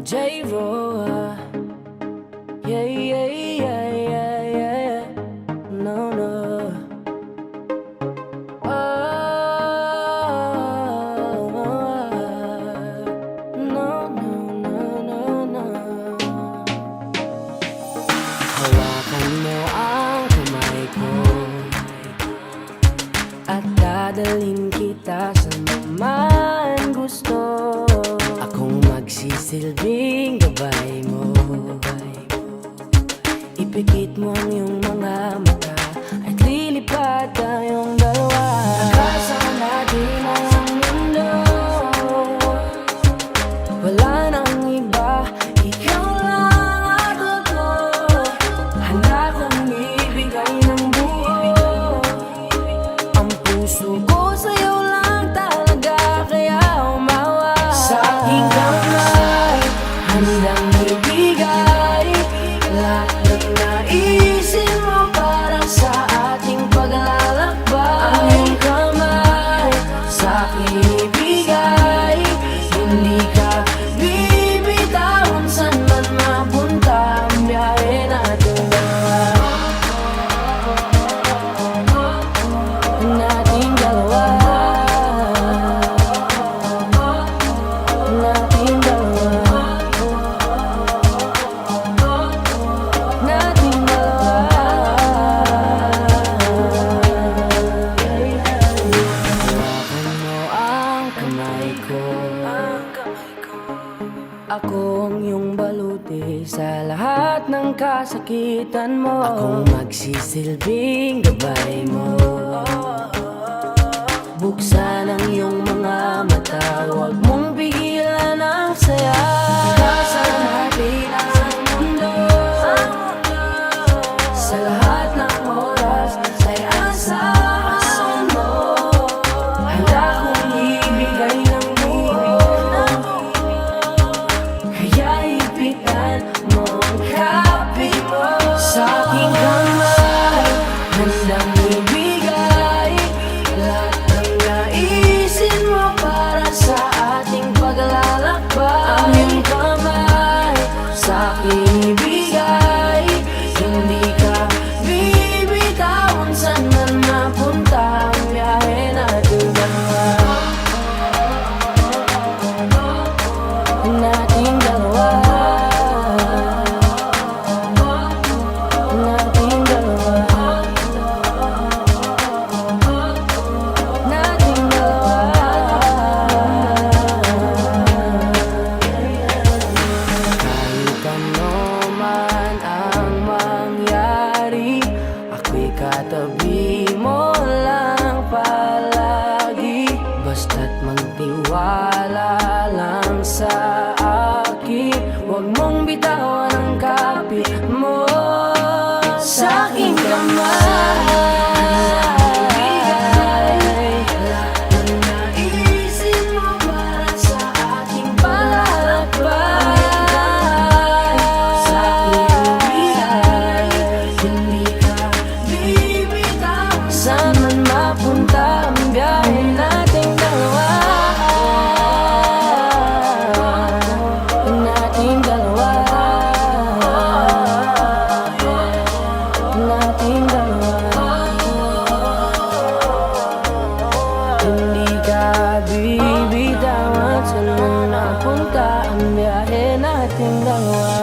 J-Ro, yeah, yeah, yeah, yeah, yeah. No, no. Oh, no, no, no, no, no. Hawakan mo ang kamay ko at dadalhin kita sa man gusto. Akong magsisilbing gabay mo. Ipikit mo ang iyong mga mata at lilipad tayong dalawa. Nagkasama natin ang mundo. Wala nang iba, ikaw lang ako. Handa kong ibigay ng buo ang puso ko sa'yo lang talaga. Kaya umawa sa aking kamay, handang ibigay lahat ng naisin mo para sa ating paglalakbay. Ang iyong kamay sa aking ibigay, hindi ka bibitawan saan man mapunta ang biyahe natin dalawa. Nating dalawa. Nating dalawa. Nating dalawa. Hawakan mo ang kamay ko. Ako ang iyong baluti sa lahat ng kasakitan mo. Akong magsisilbing gabay mo. Buksan ang iyong mga mata, huwag mong pigilan ang saya. Kasama natin ang mundo. Sa lahat ng oras ay asahan mo. Handa kong ibigay ng buo, kaya ipitan mo ang kape mo sa aking kamay. Handang ibigay lahat ng naisin mo para sa ating paglalakbay. Ang iyong kamay sa aking ibigay, hindi ka bibitawan saan man mapunta ang biyahe natin dalawa. Nating dalawa. Nating dalawa. Nating dalawa. Kahit ano man ang mangyari, ako'y katabi mo lang palagi. Basta't magtiwala lang sa akin, huwag mong bitawan ang kapit mo sa aking kamay. Lahat ng naisin mo para sa ating paglalakbay. Sa aking bigay, hindi ka bibitawan saan man mapunta ang biyahe nating dalawa. Nating dalawa. Nating dalawa. Hindi ka bibitawan saan man napunta ang biyahe nating dalawa.